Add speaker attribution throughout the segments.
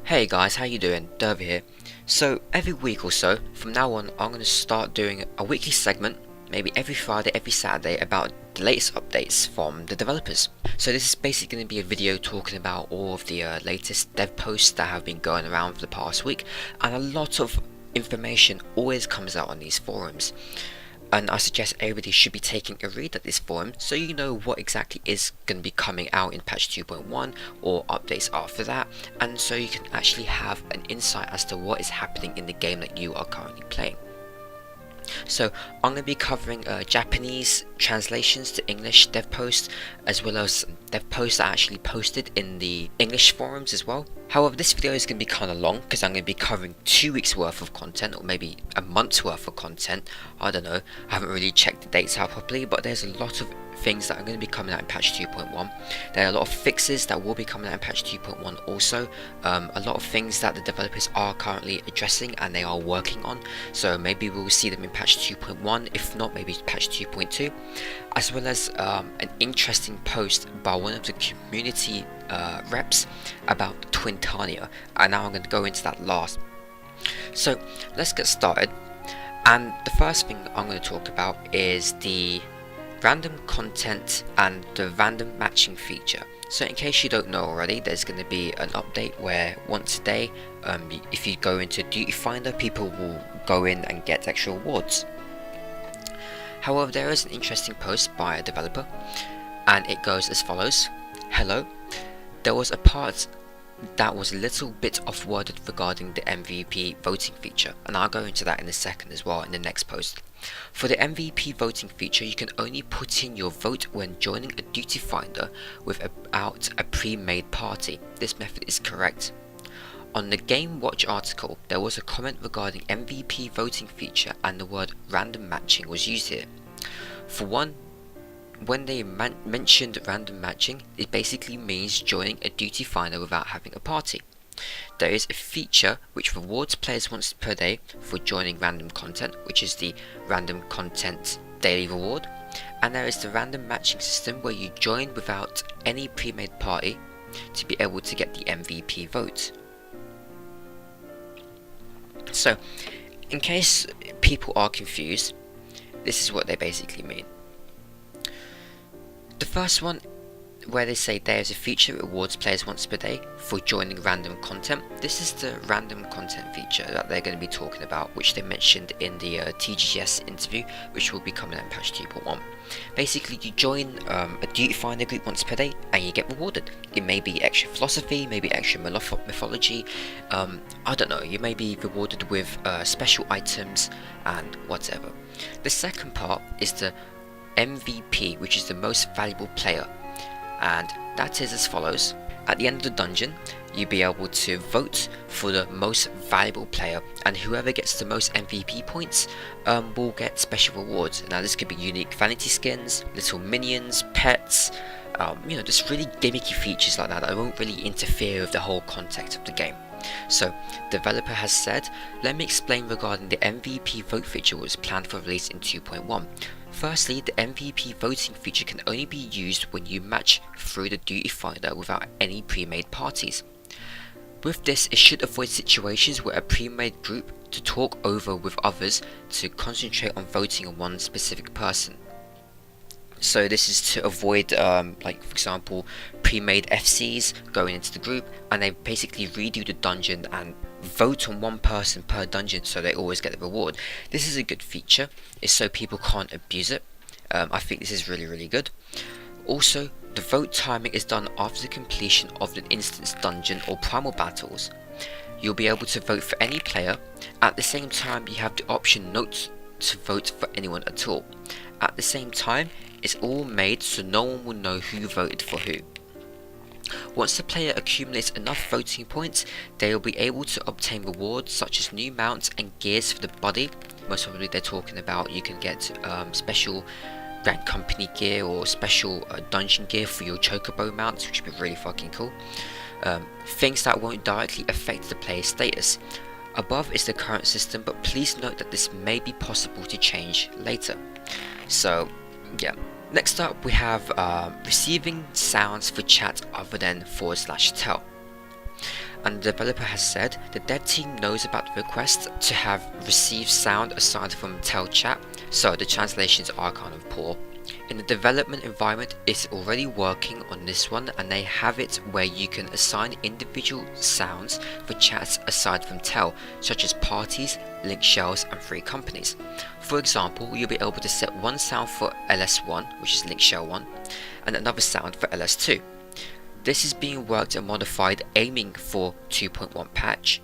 Speaker 1: Hey guys, how you doing? Derby here. So every week or so, from now on, I'm going to start doing a weekly segment, maybe every Friday, every Saturday, about the latest updates from the developers. So this is basically going to be a video talking about all of the latest dev posts that have been going around for the past week, and a lot of information always comes out on these forums. And I suggest everybody should be taking a read at this forum so you know what exactly is going to be coming out in patch 2.1 or updates after that, and so you can actually have an insight as to what is happening in the game that you are currently playing. So I'm going to be covering Japanese translations to English dev posts, as well as dev posts that are actually posted in the English forums as well. However, this video is going to be kind of long because I'm going to be covering 2 weeks worth of content, or maybe a month's worth of content. I don't know, I haven't really checked the dates out properly, but there's a lot of things that are going to be coming out in patch 2.1. There are a lot of fixes that will be coming out in patch 2.1 also. A lot of things that the developers are currently addressing and they are working on, so maybe we'll see them in patch 2.1, if not maybe patch 2.2, as well as an interesting post by one of the community reps about Twintania, and now I'm going to go into that last. So let's get started, and the first thing I'm going to talk about is the random content and the random matching feature. So in case you don't know already, there's going to be an update where once a day, if you go into Duty Finder, people will go in and get extra rewards. However, there is an interesting post by a developer, and it goes as follows. Hello, there was a part that was a little bit off-worded regarding the MVP voting feature, and I'll go into that in a second as well in the next post. For the MVP voting feature, you can only put in your vote when joining a duty finder without a pre-made party. This method is correct. On the Game Watch article, there was a comment regarding MVP voting feature, and the word random matching was used here. For one, when they mentioned random matching, it basically means joining a duty finder without having a party. There is a feature which rewards players once per day for joining random content, which is the random content daily reward, and there is the random matching system where you join without any pre-made party to be able to get the MVP vote. So, in case people are confused, this is what they basically mean. The first one, where they say there is a feature that rewards players once per day for joining random content. This is the random content feature that they're going to be talking about, which they mentioned in the TGS interview, which will be coming out in patch 2.1. Basically, you join a duty finder group once per day and you get rewarded. It may be extra philosophy, maybe extra mythology, I don't know, you may be rewarded with special items and whatever. The second part is the MVP, which is the most valuable player, and that is as follows. At the end of the dungeon, you'll be able to vote for the most valuable player, and whoever gets the most MVP points will get special rewards. Now this could be unique vanity skins, little minions, pets, just really gimmicky features like that won't really interfere with the whole context of the game. So, the developer has said, let me explain regarding the MVP vote feature was planned for release in 2.1. Firstly, the MVP voting feature can only be used when you match through the duty finder without any pre-made parties. With this, it should avoid situations where a pre-made group to talk over with others to concentrate on voting on one specific person. So this is to avoid, like for example, pre-made FCs going into the group, and they basically redo the dungeon and vote on one person per dungeon so they always get the reward. This is a good feature, it's so people can't abuse it. I think this is really good. Also, the vote timing is done after the completion of the instance dungeon or primal battles. You'll be able to vote for any player. At the same time, you have the option not to vote for anyone at all. At the same time, it's all made so no one will know who voted for who. Once the player accumulates enough voting points, they will be able to obtain rewards such as new mounts and gears for the body. Most probably they're talking about you can get special rank company gear or special dungeon gear for your chocobo mounts, which would be really fucking cool. Things that won't directly affect the player's status. Above is the current system, but please note that this may be possible to change later. So yeah, next up we have receiving sounds for chat other than /tell. and the developer has said the dev team knows about the request to have received sound aside from tell chat, so the translations are kind of poor. In the development environment, it's already working on this one, and they have it where you can assign individual sounds for chats aside from tell, such as parties, link shells, and free companies. For example, you'll be able to set one sound for LS1, which is link shell 1, and another sound for LS2. This is being worked and modified aiming for 2.1 patch.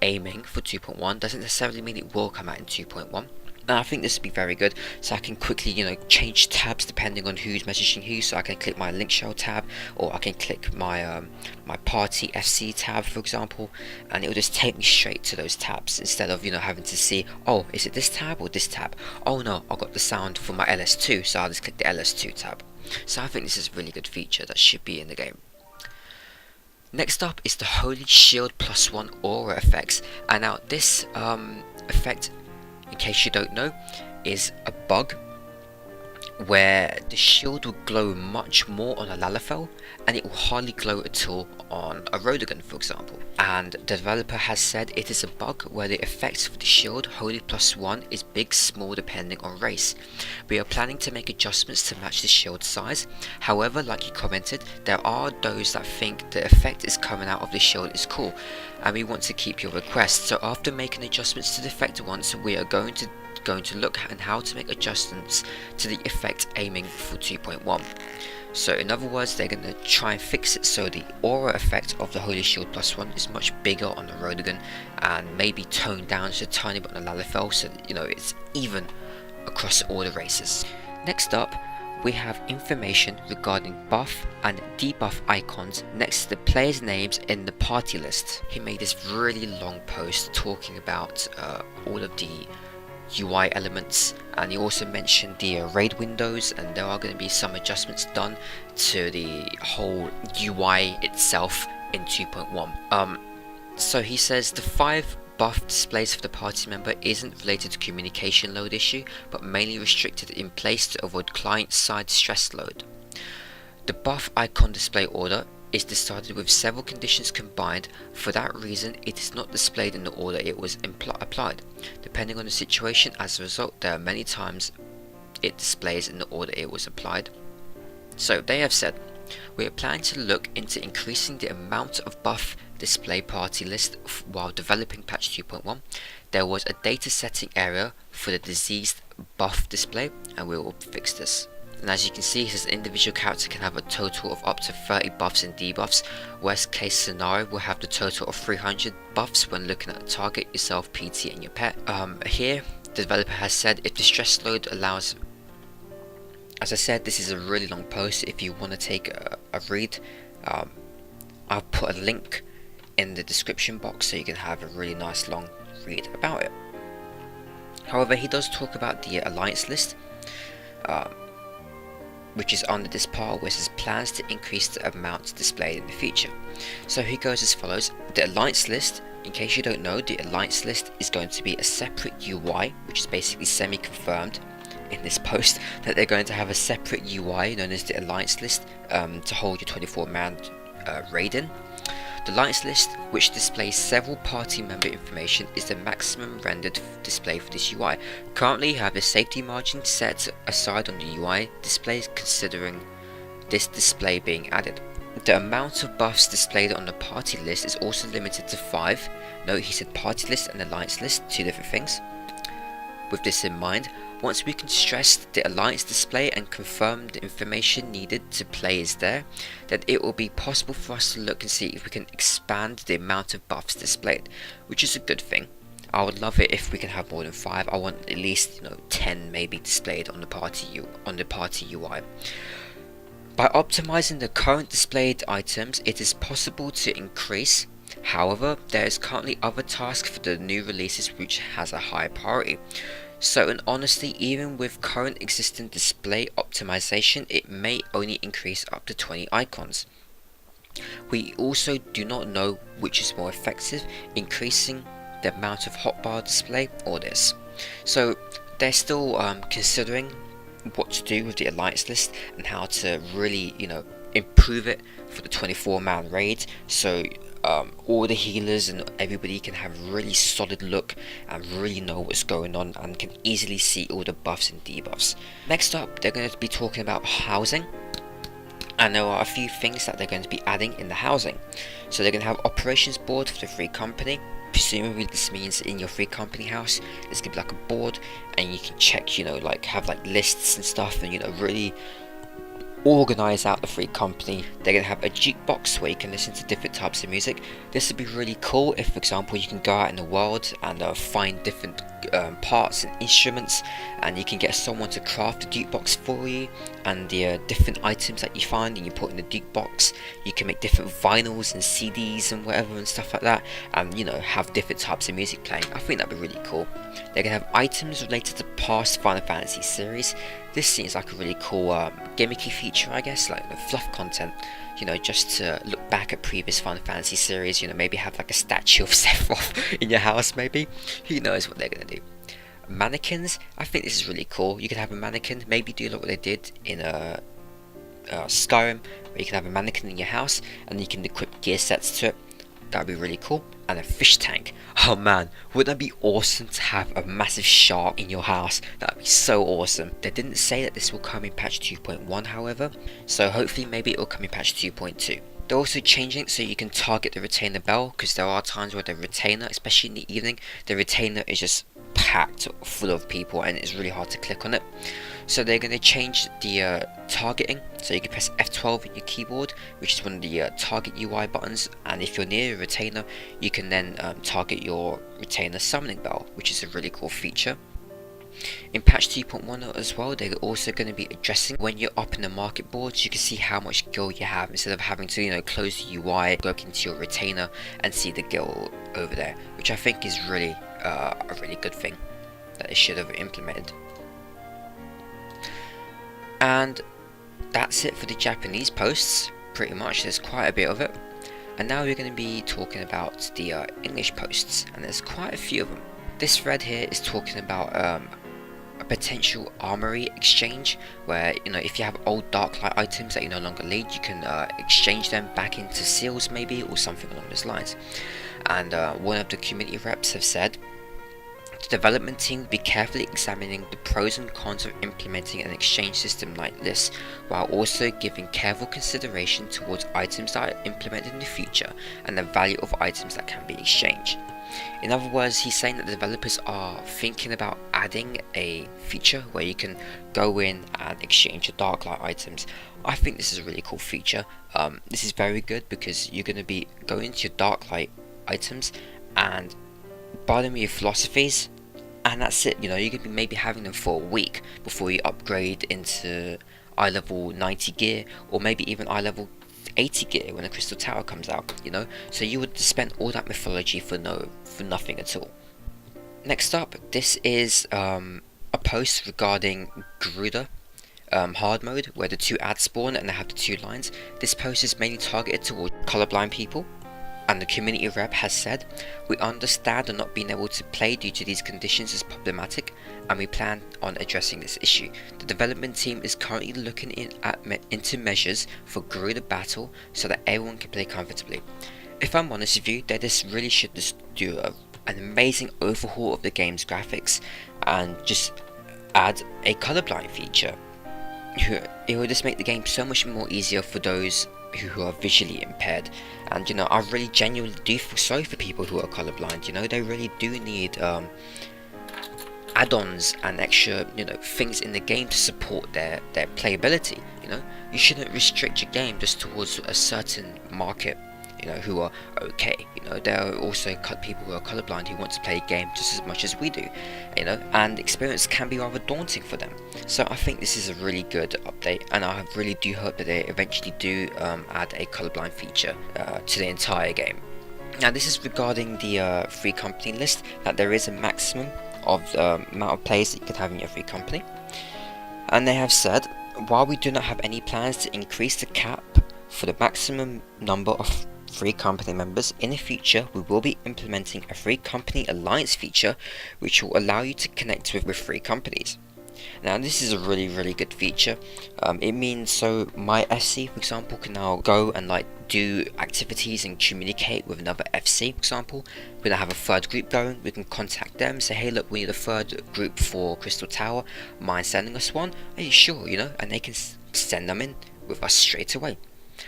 Speaker 1: Aiming for 2.1 doesn't necessarily mean it will come out in 2.1. And I think this would be very good, so I can quickly, change tabs depending on who's messaging who. So I can click my link shell tab, or I can click my my party FC tab, for example, and it will just take me straight to those tabs instead of having to see, oh, is it this tab or this tab? Oh no, I got the sound for my LS2, so I'll just click the LS2 tab. So I think this is a really good feature that should be in the game. Next up is the Holy Shield +1 aura effects, and now this effect, in case you don't know, is a bug where the shield will glow much more on a Lalafell and it will hardly glow at all on a Rodagon, for example. And the developer has said it is a bug where the effects for the shield Holy +1 is big, small depending on race. We are planning to make adjustments to match the shield size. However, like you commented, there are those that think the effect is coming out of the shield is cool, and we want to keep your request. So after making adjustments to the effect once, we are going to look at how to make adjustments to the effect aiming for 2.1. So in other words, they're going to try and fix it so the aura effect of the Holy Shield +1 is much bigger on the Rodagon and maybe toned down just a tiny bit on the Lalafell, so that, it's even across all the races. Next up, we have information regarding buff and debuff icons next to the players' names in the party list. He made this really long post talking about all of the UI elements, and he also mentioned the raid windows, and there are going to be some adjustments done to the whole UI itself in 2.1. So he says the 5 buff displays for the party member isn't related to communication load issue, but mainly restricted in place to avoid client-side stress load. The buff icon display order is decided with several conditions combined. For that reason, it is not displayed in the order it was applied. Depending on the situation, as a result, there are many times it displays in the order it was applied. So they have said, we are planning to look into increasing the amount of buff display party list while developing patch 2.1. There was a data setting error for the diseased buff display, and we will fix this. And as you can see, his individual character can have a total of up to 30 buffs and debuffs. Worst case scenario will have the total of 300 buffs when looking at the target, yourself, PT and your pet. Here, the developer has said if the stress load allows, as I said, this is a really long post. If you want to take a read, I'll put a link in the description box so you can have a really nice long read about it. However, he does talk about the alliance list, which is under this part where it says plans to increase the amount displayed in the future. So he goes as follows. The alliance list, in case you don't know, the alliance list is going to be a separate UI, which is basically semi-confirmed in this post that they're going to have a separate UI known as the alliance list to hold your 24-man raid in. The alliance list, which displays several party member information, is the maximum rendered display for this UI. Currently you have a safety margin set aside on the UI displays considering this display being added. The amount of buffs displayed on the party list is also limited to 5. Note he said party list and alliance list, 2 different things. With this in mind, once we can stress the alliance display and confirm the information needed to play is there, then it will be possible for us to look and see if we can expand the amount of buffs displayed, which is a good thing. I would love it if we can have more than 5. I want at least 10 maybe displayed on the party UI. By optimizing the current displayed items, it is possible to increase. However, there is currently other tasks for the new releases which has a high priority. So in honesty, even with current existing display optimization, it may only increase up to 20 icons. We also do not know which is more effective, increasing the amount of hotbar display or this. So they're still considering what to do with the alliance list and how to really improve it for the 24-man raid. So all the healers and everybody can have a really solid look and really know what's going on and can easily see all the buffs and debuffs. Next up, they're going to be talking about housing, and there are a few things that they're going to be adding in the housing. So they're going to have operations board for the free company. Presumably this means in your free company house there's going to be like a board, and you can check, you know, like have like lists and stuff, and you know, really organize out the free company. They're going to have a jukebox where you can listen to different types of music. This would be really cool if, for example, you can go out in the world and find different parts and instruments, and you can get someone to craft a jukebox for you, and the different items that you find and you put in the jukebox, you can make different vinyls and CDs and whatever and stuff like that, and you know, have different types of music playing. I think that'd be really cool. They're going to have items related to past Final Fantasy series. This seems like a really cool gimmicky feature, I guess, like the fluff content, you know, just to look back at previous Final Fantasy series, you know, maybe have like a statue of Sephiroth in your house maybe. Who knows what they're going to do. Mannequins, I think this is really cool. You can have a mannequin, maybe do like what they did in Skyrim, where you can have a mannequin in your house and you can equip gear sets to it. That'd be really cool. And a fish tank. Oh man, wouldn't that be awesome to have a massive shark in your house? That'd be so awesome. They didn't say that this will come in patch 2.1 however, so hopefully maybe it will come in patch 2.2. They're also changing it so you can target the retainer bell, because there are times where the retainer, especially in the evening, the retainer is just packed full of people and it's really hard to click on it. So they're going to change the targeting, so you can press F12 on your keyboard, which is one of the target UI buttons, and if you're near a retainer you can then target your retainer summoning bell, which is a really cool feature. In patch 2.1 as well, they're also going to be addressing when you're up in the market boards, you can see how much gil you have instead of having to, you know, close the UI, go into your retainer and see the gil over there, which I think is really a really good thing that they should have implemented. And that's it for the Japanese posts, pretty much. There's quite a bit of it. And now we're going to be talking about the English posts, and there's quite a few of them. This thread here is talking about a potential armory exchange, where, you know, if you have old Darklight items that you no longer need, you can exchange them back into seals maybe, or something along those lines. And one of the community reps have said, the development team will be carefully examining the pros and cons of implementing an exchange system like this, while also giving careful consideration towards items that are implemented in the future and the value of items that can be exchanged. In other words, he's saying that the developers are thinking about adding a feature where you can go in and exchange your Darklight items. I think this is a really cool feature. This is very good because you're going to be going to your Darklight items and buy them with your philosophies, and that's it. You know, you could be maybe having them for a week before you upgrade into eye level 90 gear, or maybe even eye level 80 gear when the Crystal Tower comes out, you know. So you would spend all that mythology for nothing at all. Next up, this is a post regarding Garuda hard mode, where the two ads spawn and they have the two lines. This post is mainly targeted towards colorblind people, and the community rep has said, we understand that not being able to play due to these conditions is problematic, and we plan on addressing this issue. The development team is currently looking into measures for Garuda battle so that everyone can play comfortably. If I'm honest with you, they just really should just do an amazing overhaul of the game's graphics and just add a colorblind feature. It will just make the game so much more easier for those who are visually impaired. And you know, I really genuinely do feel sorry for people who are colorblind. You know, they really do need add-ons and extra, you know, things in the game to support their playability. You know, you shouldn't restrict your game just towards a certain market, you know, who are okay. You know, there are also people who are colorblind who want to play a game just as much as we do, you know, and experience can be rather daunting for them. So I think this is a really good update, and I really do hope that they eventually do add a colorblind feature to the entire game. Now this is regarding the free company list, that there is a maximum of the amount of players that you can have in your free company, and they have said, while we do not have any plans to increase the cap for the maximum number of free company members, in the future we will be implementing a free company alliance feature which will allow you to connect with free companies. Now this is a really good feature. It means so my FC, for example, can now go and like do activities and communicate with another FC. For example, we're gonna have a third group going. We can contact them, say, hey, look, we need a third group for Crystal Tower. Mind sending us one? Are you sure? You know, and they can send them in with us straight away.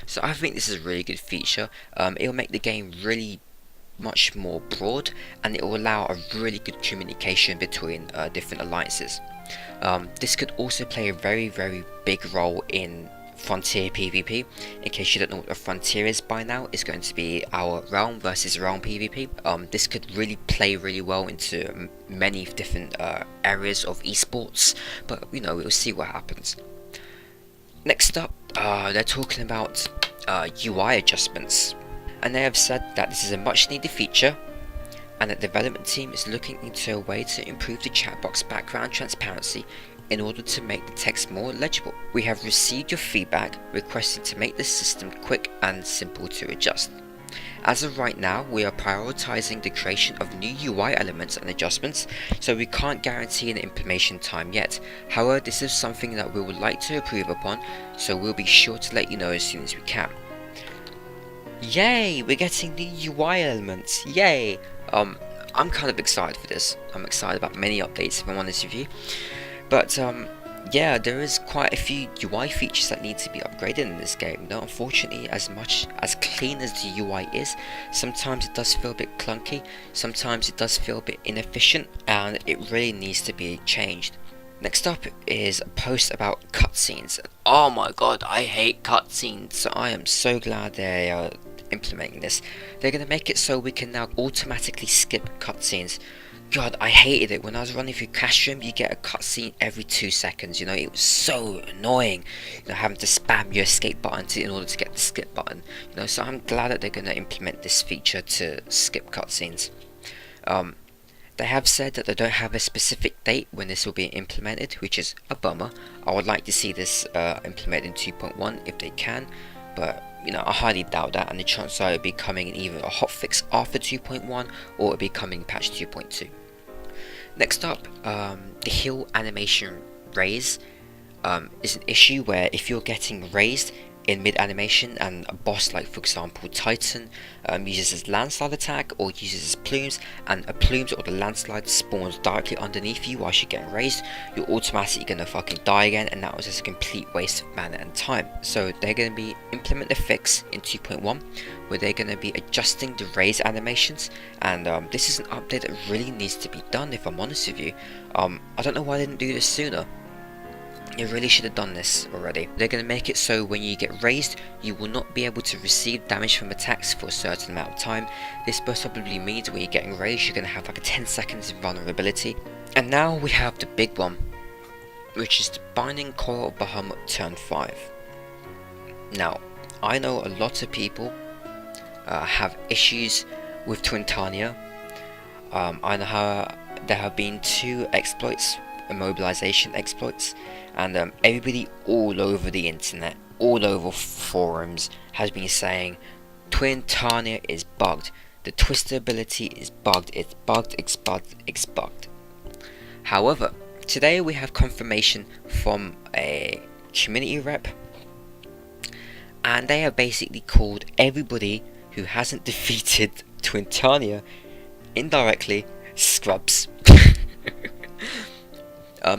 Speaker 1: So I think this is a really good feature. It'll make the game really much more broad, and it will allow a really good communication between different alliances. This could also play a very big role in Frontier PvP. In case you don't know what a Frontier is by now, it's going to be our realm versus realm PvP. This could really play really well into many different areas of esports, but you know, we'll see what happens. Next up, they're talking about UI adjustments, and they have said that this is a much needed feature, and the development team is looking into a way to improve the chat box background transparency in order to make the text more legible. We have received your feedback requesting to make the system quick and simple to adjust. As of right now, we are prioritizing the creation of new UI elements and adjustments, so we can't guarantee an implementation time yet. However, this is something that we would like to improve upon, so we'll be sure to let you know as soon as we can. Yay! We're getting new UI elements! Yay! I'm kind of excited for this. I'm excited about many updates, if I'm honest with you. But yeah, there is quite a few UI features that need to be upgraded in this game. Now, unfortunately, as clean as the UI is, sometimes it does feel a bit clunky, sometimes it does feel a bit inefficient, and it really needs to be changed. Next up is a post about cutscenes. Oh my god, I hate cutscenes, so I am so glad they are implementing this. They're going to make it so we can now automatically skip cutscenes. God, I hated it. When I was running through Castrum, you get a cutscene every 2 seconds, you know, it was so annoying, you know, having to spam your escape button in order to get the skip button, you know, so I'm glad that they're going to implement this feature to skip cutscenes. They have said that they don't have a specific date when this will be implemented, which is a bummer. I would like to see this implemented in 2.1 if they can, but you know, I highly doubt that, and the chances are it'll be coming in either a hotfix after 2.1 or it'll be coming in patch 2.2. Next up, the heal animation raise is an issue where if you're getting raised in mid animation and a boss like for example Titan uses his landslide attack or uses his plumes, and a plumes or the landslide spawns directly underneath you while you're getting raised, you're automatically gonna fucking die again, and that was just a complete waste of mana and time. So they're gonna be implement a fix in 2.1 where they're gonna be adjusting the raise animations, and this is an update that really needs to be done, if I'm honest with you. I don't know why they didn't do this sooner. You really should have done this already. They're going to make it so when you get raised, you will not be able to receive damage from attacks for a certain amount of time. This possibly means when you're getting raised, you're going to have like a 10 seconds of vulnerability. And now we have the big one, which is the Binding Coil of Bahamut Turn 5. Now, I know a lot of people have issues with Twintania. I know how there have been 2 exploits, immobilization exploits, and everybody all over the internet, all over forums, has been saying Twintania is bugged, the twister ability is bugged, it's bugged, it's bugged, it's bugged. However, today we have confirmation from a community rep, and they have basically called everybody who hasn't defeated Twintania indirectly scrubs.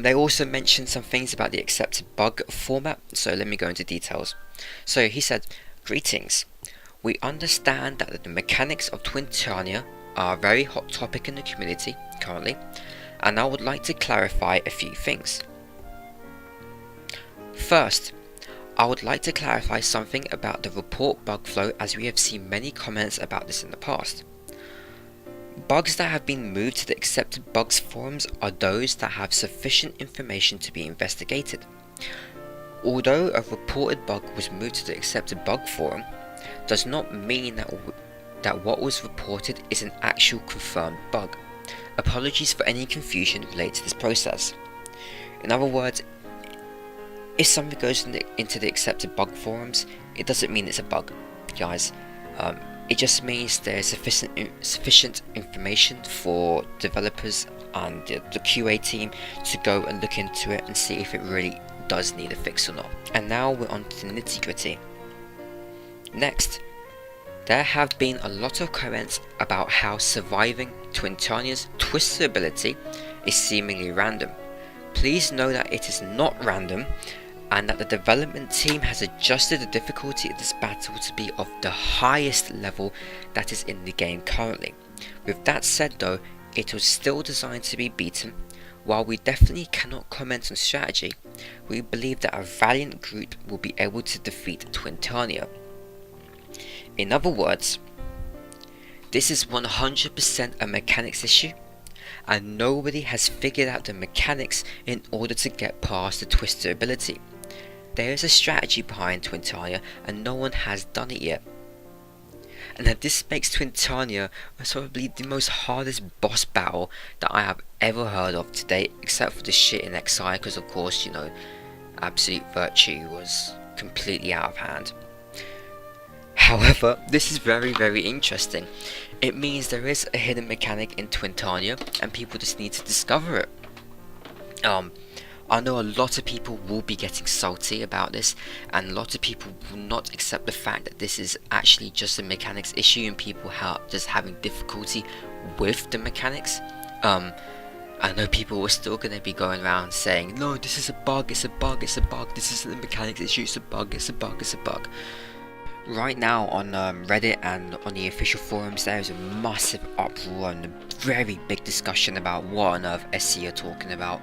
Speaker 1: They also mentioned some things about the accepted bug format, so let me go into details. So he said, greetings, we understand that the mechanics of Twintania are a very hot topic in the community currently, and I would like to clarify a few things. First, I would like to clarify something about the report bug flow, as we have seen many comments about this in the past. Bugs that have been moved to the accepted bugs forums are those that have sufficient information to be investigated. Although a reported bug was moved to the accepted bug forum, does not mean that what was reported is an actual confirmed bug. Apologies for any confusion related to this process. In other words, if something goes into the accepted bug forums, it doesn't mean it's a bug, guys. It just means there's sufficient information for developers and the QA team to go and look into it and see if it really does need a fix or not. And now we're on to the nitty gritty. Next, there have been a lot of comments about how surviving Twintania's twister ability is seemingly random. Please know that it is not random, and that the development team has adjusted the difficulty of this battle to be of the highest level that is in the game currently. With that said though, it was still designed to be beaten. While we definitely cannot comment on strategy, we believe that a valiant group will be able to defeat Twintania. In other words, this is 100% a mechanics issue, and nobody has figured out the mechanics in order to get past the twister ability. There is a strategy behind Twintania and no one has done it yet. And that this makes Twintania probably the most hardest boss battle that I have ever heard of to date, except for the shit in XI, because of course, you know, Absolute Virtue was completely out of hand. However, this is very interesting. It means there is a hidden mechanic in Twintania and people just need to discover it. I know a lot of people will be getting salty about this, and a lot of people will not accept the fact that this is actually just a mechanics issue and people just having difficulty with the mechanics. I know people are still going to be going around saying, no, this is a bug, it's a bug, it's a bug, this isn't a mechanics issue, it's a bug, it's a bug, it's a bug. Right now on Reddit and on the official forums, there is a massive uproar and a very big discussion about what on earth SE are talking about.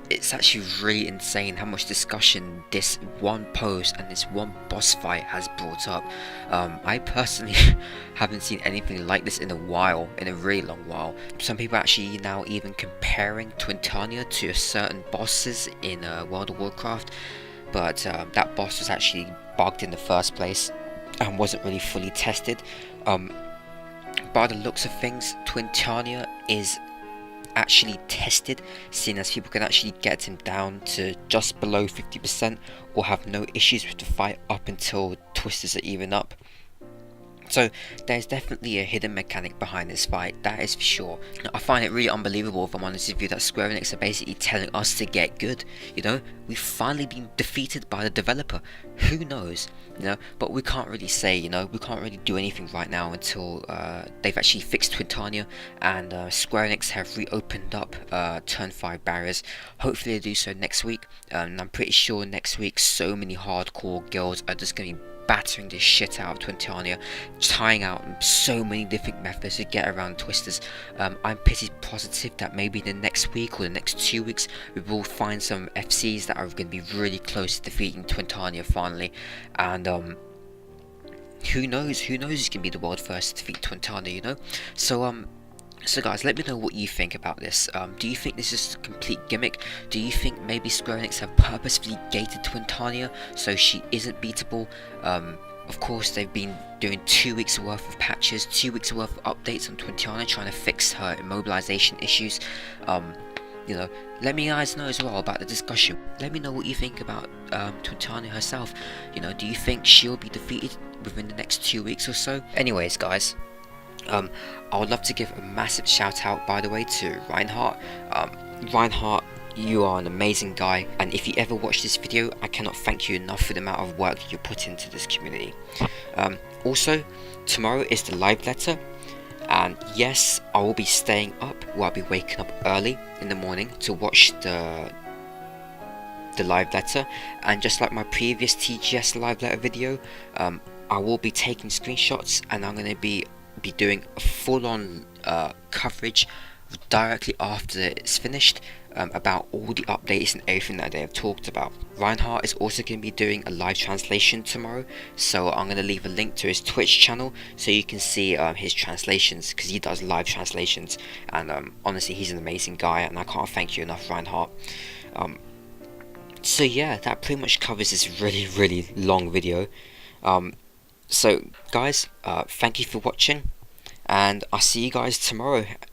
Speaker 1: It's actually really insane how much discussion this one post and this one boss fight has brought up. I personally haven't seen anything like this in a while, in a really long while. Some people actually now even comparing Twintania to certain bosses in World of Warcraft, but that boss was actually bugged in the first place and wasn't really fully tested. By the looks of things, Twintania is actually tested, seeing as people can actually get him down to just below 50% or have no issues with the fight up until twisters are even up. So there's definitely a hidden mechanic behind this fight, that is for sure. I find it really unbelievable, if I'm honest with you, that Square Enix are basically telling us to get good. You know, we've finally been defeated by the developer. Who knows? You know, but we can't really say, you know, we can't really do anything right now until they've actually fixed Twintania and Square Enix have reopened up Turn 5 barriers. Hopefully they do so next week, and I'm pretty sure next week so many hardcore guilds are just going to be battering the shit out of Twintania, trying out so many different methods to get around twisters. I'm pretty positive that maybe the next week or the next 2 weeks we will find some FCs that are going to be really close to defeating Twintania finally, and who knows who's going to be the world first to defeat Twintania, you know. So guys, let me know what you think about this. Do you think this is a complete gimmick? Do you think maybe Square Enix have purposefully gated Twintania so she isn't beatable? Of course, they've been doing 2 weeks worth of patches, 2 weeks worth of updates on Twintania, trying to fix her immobilization issues. You know, let me guys know as well about the discussion. Let me know what you think about Twintania herself. You know, do you think she'll be defeated within the next 2 weeks or so? Anyways, guys, I would love to give a massive shout out, by the way, to Reinhardt. Reinhardt, you are an amazing guy, and if you ever watch this video, I cannot thank you enough for the amount of work you put into this community. Also, tomorrow is the live letter, and yes, I will be staying up, or I'll be waking up early in the morning to watch the live letter. And just like my previous TGS live letter video, I will be taking screenshots, and I'm going to be doing a full-on coverage directly after it's finished, about all the updates and everything that they have talked about. Reinhardt is also going to be doing a live translation tomorrow, so I'm going to leave a link to his Twitch channel so you can see his translations, because he does live translations, and honestly, he's an amazing guy, and I can't thank you enough, Reinhardt. So yeah, that pretty much covers this really long video. So guys, thank you for watching, and I'll see you guys tomorrow.